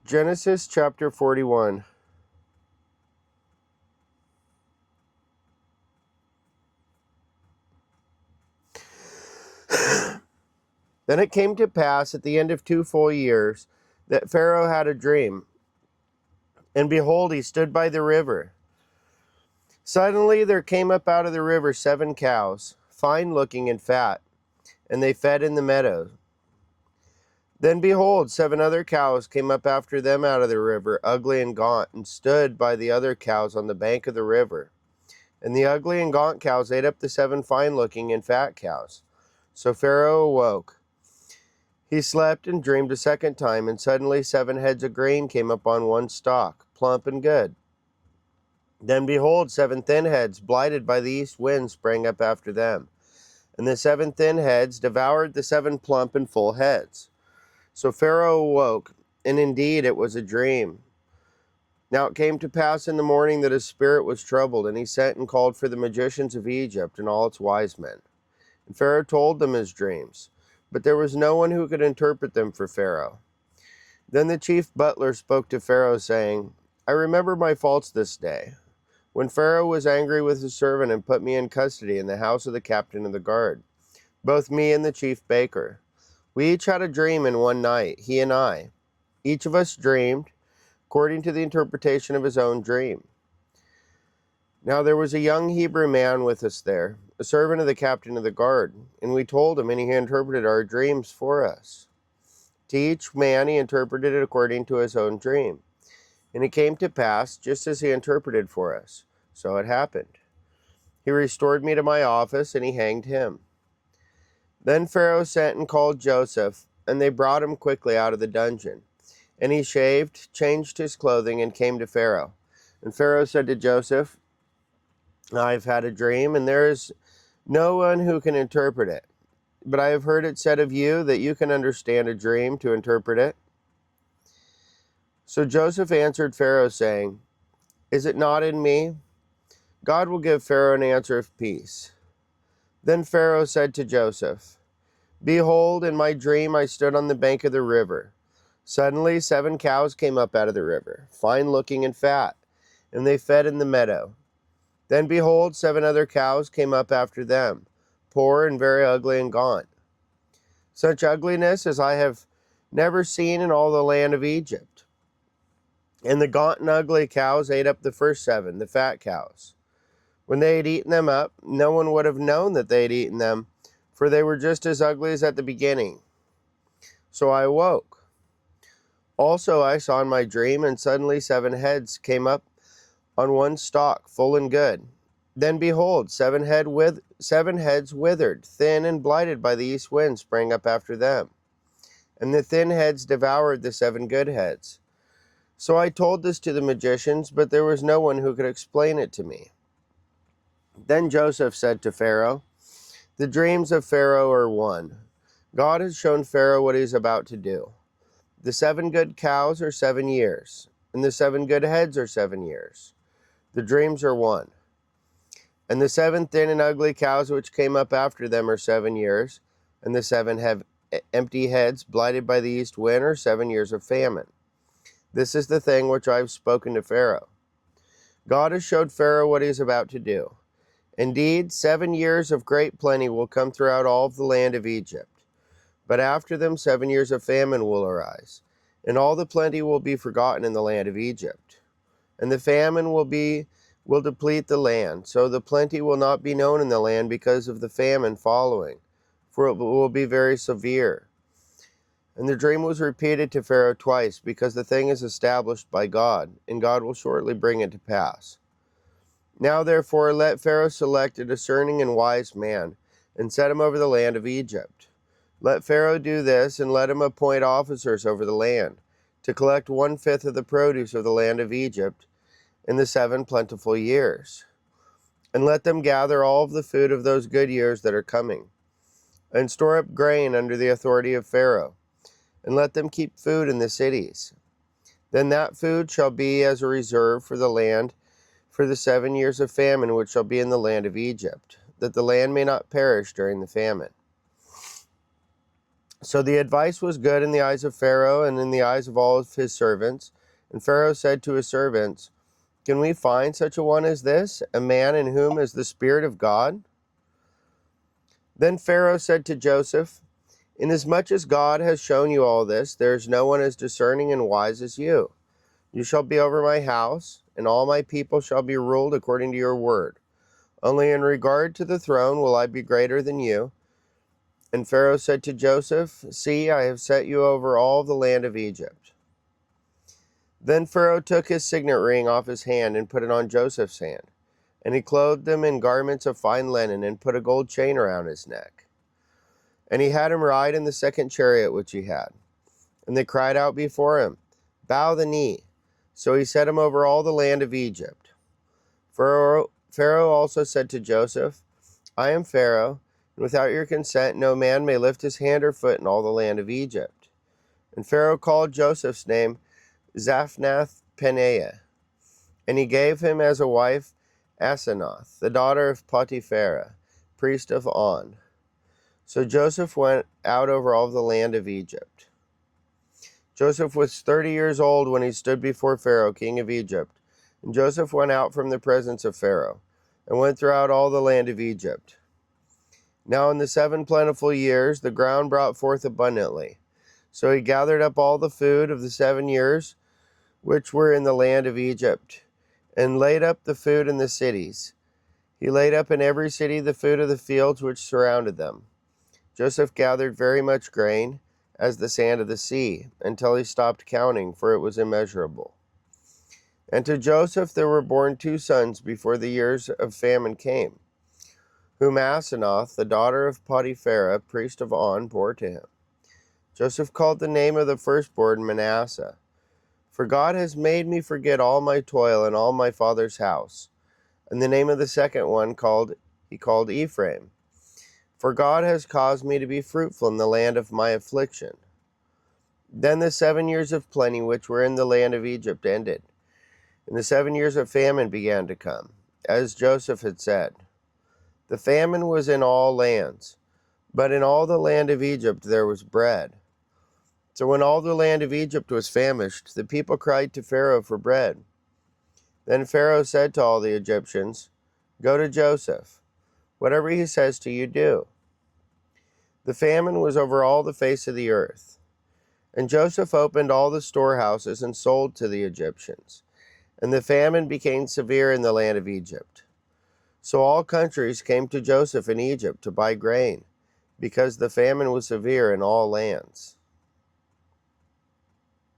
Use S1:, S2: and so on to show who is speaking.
S1: Genesis chapter 41. Then it came to pass at the end of 2 full years that Pharaoh had a dream. And behold, he stood by the river. Suddenly there came up out of the river 7 cows, fine looking and fat, and they fed in the meadows. Then behold, 7 other cows came up after them out of the river, ugly and gaunt, and stood by the other cows on the bank of the river. And the ugly and gaunt cows ate up the 7 fine looking and fat cows. So Pharaoh awoke. He slept and dreamed a second time, and suddenly 7 heads of grain came up on one stalk, plump and good. Then behold, 7 thin heads, blighted by the east wind, sprang up after them. And the 7 thin heads devoured the 7 plump and full heads. So Pharaoh awoke, and indeed it was a dream. Now it came to pass in the morning that his spirit was troubled, and he sent and called for the magicians of Egypt and all its wise men. And Pharaoh told them his dreams, but there was no one who could interpret them for Pharaoh. Then the chief butler spoke to Pharaoh, saying, I remember my faults this day, when Pharaoh was angry with his servant and put me in custody in the house of the captain of the guard, both me and the chief baker. We each had a dream in one night, he and I. Each of us dreamed according to the interpretation of his own dream. Now there was a young Hebrew man with us there, a servant of the captain of the guard, and we told him, and he interpreted our dreams for us. To each man he interpreted it according to his own dream. And it came to pass, just as he interpreted for us. So it happened. He restored me to my office, and he hanged him. Then Pharaoh sent and called Joseph, and they brought him quickly out of the dungeon. And he shaved, changed his clothing, and came to Pharaoh. And Pharaoh said to Joseph, I've had a dream, and there is no one who can interpret it. But I have heard it said of you that you can understand a dream to interpret it. So Joseph answered Pharaoh, saying, Is it not in me? God will give Pharaoh an answer of peace. Then Pharaoh said to Joseph, Behold, in my dream I stood on the bank of the river. Suddenly 7 cows came up out of the river, fine looking and fat, and they fed in the meadow. Then behold, 7 other cows came up after them, poor and very ugly and gaunt. Such ugliness as I have never seen in all the land of Egypt. And the gaunt and ugly cows ate up the first 7, the fat cows. When they had eaten them up, no one would have known that they had eaten them, for they were just as ugly as at the beginning. So I awoke. Also I saw in my dream, and suddenly 7 heads came up on one stalk, full and good. Then behold, 7 heads withered, thin and blighted by the east wind, sprang up after them. And the thin heads devoured the 7 good heads. So I told this to the magicians, but there was no one who could explain it to me. Then Joseph said to Pharaoh, The dreams of Pharaoh are one. God has shown Pharaoh what he is about to do. The 7 good cows are 7 years, and the 7 good heads are 7 years. The dreams are one. And the 7 thin and ugly cows which came up after them are 7 years, and the 7 have empty heads blighted by the east wind are 7 years of famine. This is the thing which I have spoken to Pharaoh. God has showed Pharaoh what he is about to do. Indeed, 7 years of great plenty will come throughout all of the land of Egypt. But after them 7 years of famine will arise, and all the plenty will be forgotten in the land of Egypt. And the famine will deplete the land, so the plenty will not be known in the land because of the famine following, for it will be very severe. And the dream was repeated to Pharaoh twice, because the thing is established by God, and God will shortly bring it to pass. Now therefore let Pharaoh select a discerning and wise man, and set him over the land of Egypt. Let Pharaoh do this, and let him appoint officers over the land, to collect 1/5 of the produce of the land of Egypt in the 7 plentiful years. And let them gather all of the food of those good years that are coming, and store up grain under the authority of Pharaoh, and let them keep food in the cities. Then that food shall be as a reserve for the land for the 7 years of famine which shall be in the land of Egypt, that the land may not perish during the famine. So the advice was good in the eyes of Pharaoh and in the eyes of all of his servants. And Pharaoh said to his servants, "Can we find such a one as this, a man in whom is the Spirit of God?" Then Pharaoh said to Joseph, "Inasmuch as God has shown you all this, there is no one as discerning and wise as you. You shall be over my house, and all my people shall be ruled according to your word. Only in regard to the throne will I be greater than you." And Pharaoh said to Joseph, "See, I have set you over all the land of Egypt." Then Pharaoh took his signet ring off his hand and put it on Joseph's hand. And he clothed him in garments of fine linen and put a gold chain around his neck. And he had him ride in the second chariot which he had. And they cried out before him, "Bow the knee." So he set him over all the land of Egypt. Pharaoh also said to Joseph, "I am Pharaoh, and without your consent no man may lift his hand or foot in all the land of Egypt." And Pharaoh called Joseph's name Zaphnath-Paneah, and he gave him as a wife Asenath, the daughter of Potipharah, priest of On. So Joseph went out over all the land of Egypt. Joseph was 30 years old when he stood before Pharaoh, king of Egypt. And Joseph went out from the presence of Pharaoh, and went throughout all the land of Egypt. Now in the 7 plentiful years the ground brought forth abundantly. So he gathered up all the food of the 7 years which were in the land of Egypt, and laid up the food in the cities. He laid up in every city the food of the fields which surrounded them. Joseph gathered very much grain, as the sand of the sea, until he stopped counting, for it was immeasurable. And to Joseph there were born 2 sons before the years of famine came, whom Asenath, the daughter of Potipharah, priest of On, bore to him. Joseph called the name of the firstborn Manasseh, "For God has made me forget all my toil and all my father's house." And the name of the second one he called Ephraim, "For God has caused me to be fruitful in the land of my affliction." Then the 7 years of plenty which were in the land of Egypt ended, and the 7 years of famine began to come, as Joseph had said. The famine was in all lands, but in all the land of Egypt there was bread. So when all the land of Egypt was famished, the people cried to Pharaoh for bread. Then Pharaoh said to all the Egyptians, "Go to Joseph. Whatever he says to you, do." The famine was over all the face of the earth. And Joseph opened all the storehouses and sold to the Egyptians. And the famine became severe in the land of Egypt. So all countries came to Joseph in Egypt to buy grain, because the famine was severe in all lands.